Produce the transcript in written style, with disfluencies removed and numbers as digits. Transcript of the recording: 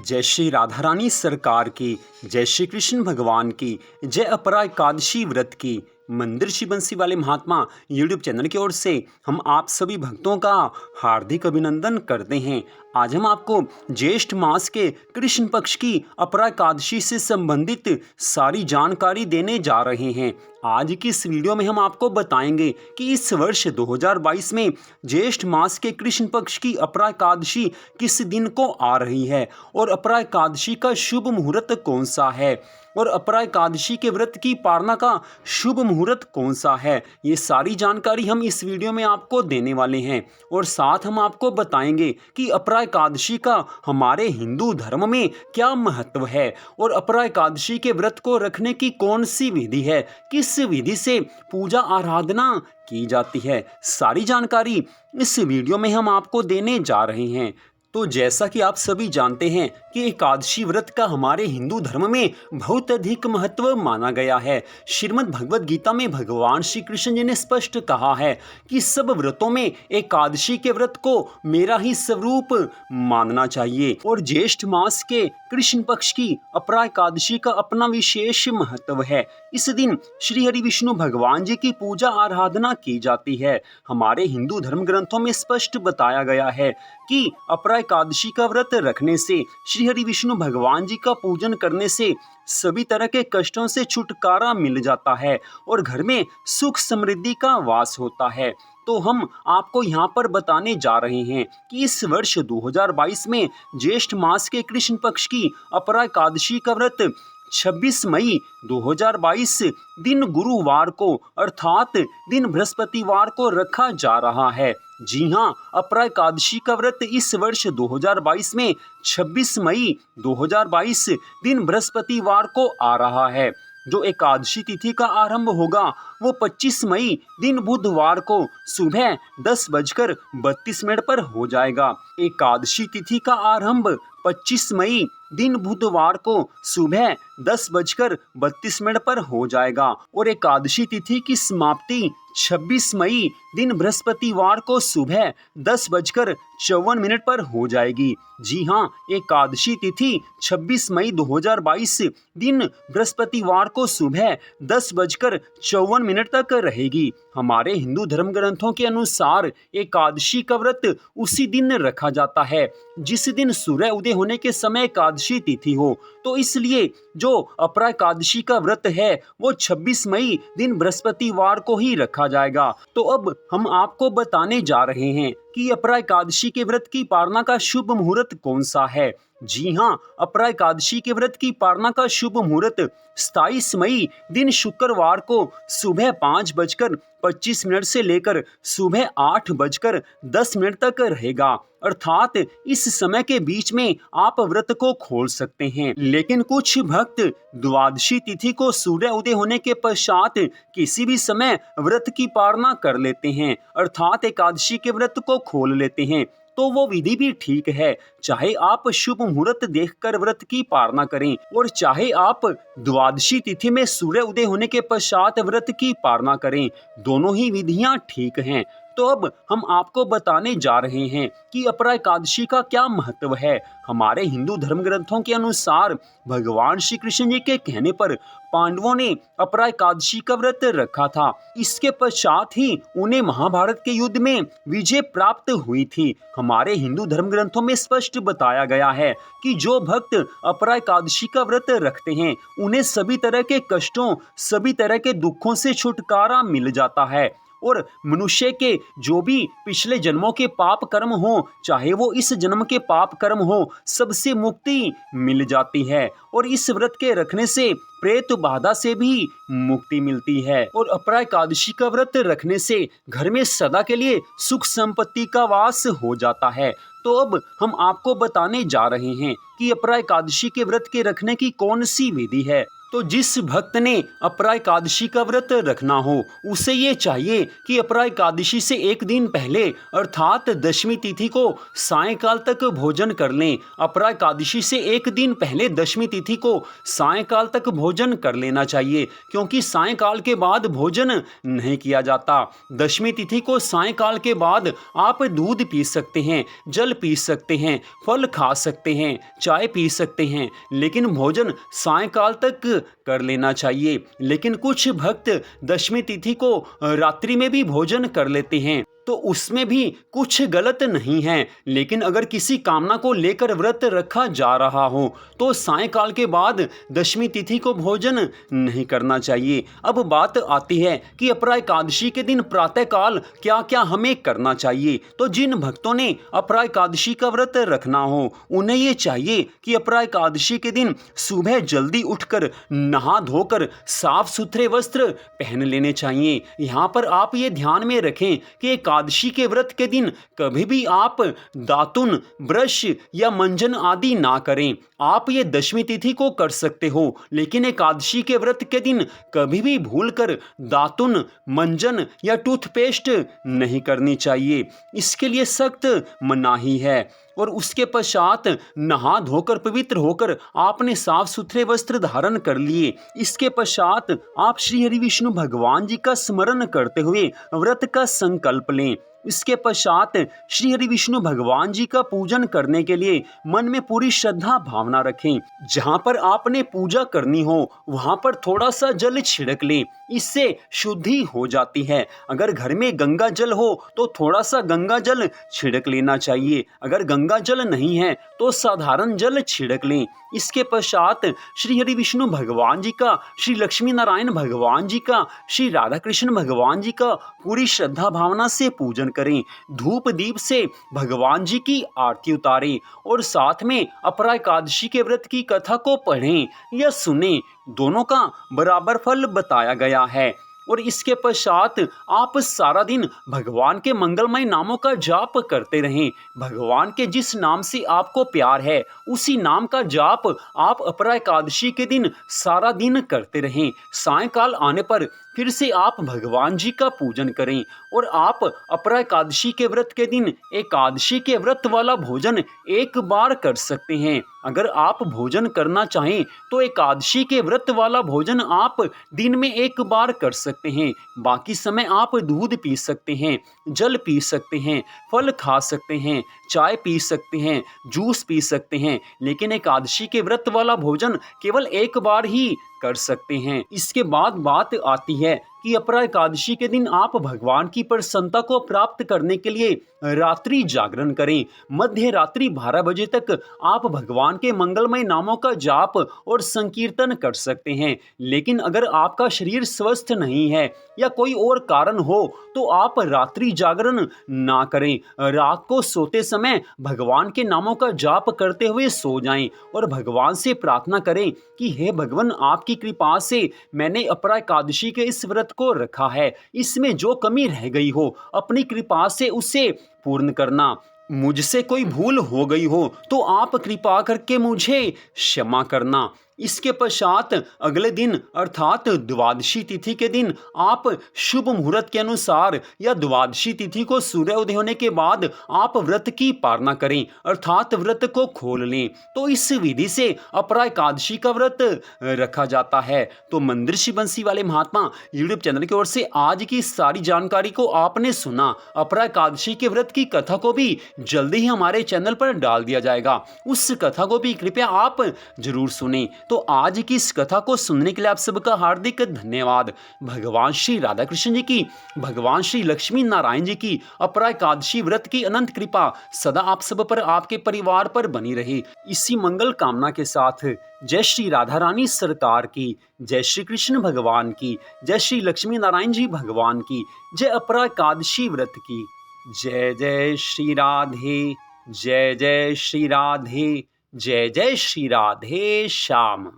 जय श्री राधा रानी सरकार की, जय श्री कृष्ण भगवान की, जय अपरा एकादशी व्रत की। मंदिर श्री बंसी वाले महात्मा यूट्यूब चैनल की ओर से हम आप सभी भक्तों का हार्दिक अभिनंदन करते हैं। आज हम आपको ज्येष्ठ मास के कृष्ण पक्ष की अपरा एकादशी से संबंधित सारी जानकारी देने जा रहे हैं। आज की इस वीडियो में हम आपको बताएंगे कि इस वर्ष 2022 में ज्येष्ठ मास के कृष्ण पक्ष की अपरा एकादशी किस दिन को आ रही है और अपरा एकादशी का शुभ मुहूर्त कौन सा है और अपरा एकादशी के व्रत की पालना का शुभ मुहूर्त कौन सा है। ये सारी जानकारी हम इस वीडियो में आपको देने वाले हैं और साथ हम आपको बताएंगे कि अपरा एकादशी का हमारे हिंदू धर्म में क्या महत्व है और अपरा एकादशी के व्रत को रखने की कौन सी विधि है, किस विधि से पूजा आराधना की जाती है। सारी जानकारी इस वीडियो में हम आपको देने जा रहे हैं। तो जैसा कि आप सभी जानते हैं कि एकादशी व्रत का हमारे हिंदू धर्म में बहुत अधिक महत्व माना गया है। श्रीमद् भगवद गीता में भगवान श्री कृष्ण जी ने स्पष्ट कहा है कि सब व्रतों में एकादशी के व्रत को मेरा ही स्वरूप मानना चाहिए और ज्येष्ठ मास के कृष्ण पक्ष की अपरा एकादशी का अपना विशेष महत्व है। इस दिन श्री हरि विष्णु भगवान जी की पूजा आराधना की जाती है। हमारे हिंदू धर्म ग्रंथों में स्पष्ट बताया गया है कि अपरा एकादशी का व्रत रखने से, श्री हरि विष्णु भगवान जी का पूजन करने से सभी तरह के कष्टों से छुटकारा मिल जाता है और घर में सुख समृद्धि का वास होता है। तो हम आपको यहाँ पर बताने जा रहे हैं कि इस वर्ष 2022 में ज्येष्ठ मास के कृष्ण पक्ष की अपरा एकादशी का व्रत 26 मई 2022 दिन गुरुवार को अर्थात दिन बृहस्पतिवार को रखा जा रहा है। जी हाँ, अपरा एकादशी का व्रत इस वर्ष 2022 में 26 मई 2022 दिन बृहस्पतिवार को आ रहा है। जो एकादशी तिथि का आरंभ होगा वो 25 मई दिन बुधवार को सुबह 10:32 पर हो जाएगा। एकादशी तिथि का आरंभ 25 मई दिन बुधवार को सुबह 10:32 पर हो जाएगा और एकादशी तिथि की समाप्ति 26 मई दिन बृहस्पतिवार को सुबह 10:54 पर हो जाएगी। जी हाँ, एकादशी तिथि 26 मई 2022 दिन बृहस्पतिवार को सुबह 10:54 तक रहेगी। हमारे हिंदू धर्म ग्रंथों के अनुसार एकादशी का व्रत उसी दिन रखा जाता है जिस दिन सूर्य उदय होने के समय एकादशी तिथि हो। तो इसलिए जो अपरा एकादशी का व्रत है वो 26 मई दिन बृहस्पतिवार को ही रखा जाएगा। तो अब हम आपको बताने जा रहे हैं कि अपरा एकादशी के व्रत की पालना का शुभ मुहूर्त कौन सा है। जी हाँ, अपरा एकादशी के व्रत की पालना का शुभ मुहूर्त 27 मई दिन शुक्रवार को सुबह 5:25 से लेकर सुबह 8:10 तक रहेगा। अर्थात इस समय के बीच में आप व्रत को खोल सकते हैं। लेकिन कुछ भक्त द्वादशी तिथि को सूर्य उदय होने के पश्चात किसी भी समय व्रत की पालना कर लेते हैं, अर्थात एकादशी के व्रत को खोल लेते हैं। तो वो विधि भी ठीक है, चाहे आप शुभ मुहूर्त देखकर व्रत की पालना करें और चाहे आप द्वादशी तिथि में सूर्य उदय होने के पश्चात व्रत की पालना करें, दोनों ही विधियां ठीक हैं। तो अब हम आपको बताने जा रहे हैं कि अपरा एकादशी का क्या महत्व है। हमारे हिंदू धर्म ग्रंथों के अनुसार भगवान श्री कृष्ण जी के कहने पर पांडवों ने अपरा एकादशी का व्रत रखा था। इसके पश्चात ही उन्हें महाभारत के युद्ध में विजय प्राप्त हुई थी। हमारे हिंदू धर्म ग्रंथों में स्पष्ट बताया गया है कि जो भक्त अपरा एकादशी का व्रत रखते हैं उन्हें सभी तरह के कष्टों, सभी तरह के दुखों से छुटकारा मिल जाता है और मनुष्य के जो भी पिछले जन्मों के पाप कर्म हो, चाहे वो इस जन्म के पाप कर्म हो, सबसे मुक्ति मिल जाती है और इस व्रत के रखने से प्रेत बाधा से भी मुक्ति मिलती है और अपरा एकादशी का व्रत रखने से घर में सदा के लिए सुख संपत्ति का वास हो जाता है। तो अब हम आपको बताने जा रहे हैं कि अपरा एकादशी के व्रत के रखने की कौन सी विधि है। तो जिस भक्त ने अपरा एकादशी का व्रत रखना हो उसे ये चाहिए कि अपरा एकादशी से एक दिन पहले अर्थात दशमी तिथि को सायंकाल तक भोजन कर लें। अपरा एकादशी से एक दिन पहले दशमी तिथि को सायंकाल तक भोजन कर लेना चाहिए, क्योंकि सायंकाल के बाद भोजन नहीं किया जाता। दशमी तिथि को सायंकाल के बाद आप दूध पी सकते हैं, जल पी सकते हैं, फल खा सकते हैं, चाय पी सकते हैं, लेकिन भोजन सायंकाल तक कर लेना चाहिए। लेकिन कुछ भक्त दशमी तिथि को रात्रि में भी भोजन कर लेते हैं, तो उसमें भी कुछ गलत नहीं है। लेकिन अगर किसी कामना को लेकर व्रत रखा जा रहा हो तो सायंकाल के बाद दशमी तिथि को भोजन नहीं करना चाहिए। अब बात आती है कि अपरा एकादशी के दिन प्रातःकाल क्या क्या हमें करना चाहिए। तो जिन भक्तों ने अपरा एकादशी का व्रत रखना हो उन्हें ये चाहिए कि अपरा एकादशी के दिन सुबह जल्दी उठकर नहा धोकर साफ सुथरे वस्त्र पहन लेने चाहिए। यहाँ पर आप ये ध्यान में रखें कि एकादशी के व्रत के दिन कभी भी आप दातुन, ब्रश या मंजन आदि ना करें। आप ये दशमी तिथि को कर सकते हो, लेकिन एकादशी के व्रत के दिन कभी भी भूलकर दातुन, मंजन या टूथपेस्ट नहीं करनी चाहिए। इसके लिए सख्त मनाही है। और उसके पश्चात नहा धोकर पवित्र होकर आपने साफ सुथरे वस्त्र धारण कर लिए। इसके पश्चात आप श्री हरि विष्णु भगवान जी का स्मरण करते हुए व्रत का संकल्प लें। इसके पश्चात श्री हरि विष्णु भगवान जी का पूजन करने के लिए मन में पूरी श्रद्धा भावना रखें। जहाँ पर आपने पूजा करनी हो वहाँ पर थोड़ा सा जल छिड़क लें, इससे शुद्धि हो जाती है। अगर घर में गंगा जल हो तो थोड़ा सा गंगा जल छिड़क लेना चाहिए। अगर गंगा जल नहीं है तो साधारण जल छिड़क लें। इसके पश्चात श्री हरि विष्णु भगवान जी का, श्री लक्ष्मी नारायण भगवान जी का, श्री राधा कृष्ण भगवान जी का पूरी श्रद्धा भावना से पूजन करें। धूप दीप से भगवान जी की आरती उतारें और साथ में अपरा एकादशी के व्रत की कथा को पढ़ें या सुनें। दोनों का बराबर फल बताया गया है। और इसके पश्चात आप सारा दिन भगवान के मंगलमय नामों का जाप करते रहें। भगवान के जिस नाम से आपको प्यार है उसी नाम का जाप आप अपरा एकादशी के दिन सारा दिन करते रहें। सायंकाल आने पर फिर से आप भगवान जी का पूजन करें। और आप अपरा एकादशी के व्रत के दिन एकादशी के व्रत वाला भोजन एक बार कर सकते हैं। अगर आप भोजन करना चाहें तो एकादशी के व्रत वाला भोजन आप दिन में एक बार कर सकते हैं। बाकी समय आप दूध पी सकते हैं, जल पी सकते हैं, फल खा सकते हैं, चाय पी सकते हैं, जूस पी सकते हैं, लेकिन एकादशी के व्रत वाला भोजन केवल एक बार ही कर सकते हैं। इसके बाद बात आती है कि अपरा एकादशी के दिन आप भगवान की प्रसन्नता को प्राप्त करने के लिए रात्रि जागरण करें। मध्य रात्रि 12 बजे तक आप भगवान के मंगलमय नामों का जाप और संकीर्तन कर सकते हैं। लेकिन अगर आपका शरीर स्वस्थ नहीं है या कोई और कारण हो तो आप रात्रि जागरण ना करें। रात को सोते समय भगवान के नामों का जाप करते हुए सो जाएं और भगवान से प्रार्थना करें कि हे भगवान, आपकी कृपा से मैंने अपरा एकादशी के इस व्रत को रखा है, इसमें जो कमी रह गई हो अपनी कृपा से उसे पूर्ण करना। मुझसे कोई भूल हो गई हो तो आप कृपा करके मुझे क्षमा करना। इसके पश्चात अगले दिन अर्थात द्वादशी तिथि के दिन आप शुभ मुहूर्त के अनुसार या द्वादशी तिथि को सूर्य उदय होने के बाद आप व्रत की पालना करें अर्थात व्रत को खोल लें। तो इस विधि से अपरा एकादशी का व्रत रखा जाता है। तो मंदिर श्री बंसी वाले महात्मा यूट्यूब चैनल की ओर से आज की सारी जानकारी को आपने सुना। अपरा एकादशी के व्रत की कथा को भी जल्दी ही हमारे चैनल पर डाल दिया जाएगा, उस कथा को भी कृपया आप जरूर सुने। तो आज की इस कथा को सुनने के लिए आप सबका हार्दिक धन्यवाद। भगवान श्री राधा कृष्ण जी की, भगवान श्री लक्ष्मी नारायण जी की अपरा एकादशी व्रत की अनंत कृपा सदा आप सब पर, आपके परिवार पर बनी रहे। इसी मंगल कामना के साथ जय श्री राधा रानी सरकार की, जय श्री कृष्ण भगवान की, जय श्री लक्ष्मी नारायण जी भगवान की, जय अपरा एकादशी व्रत की। जय जय श्री राधे, जय जय श्री राधे, जय जय श्री राधे श्याम।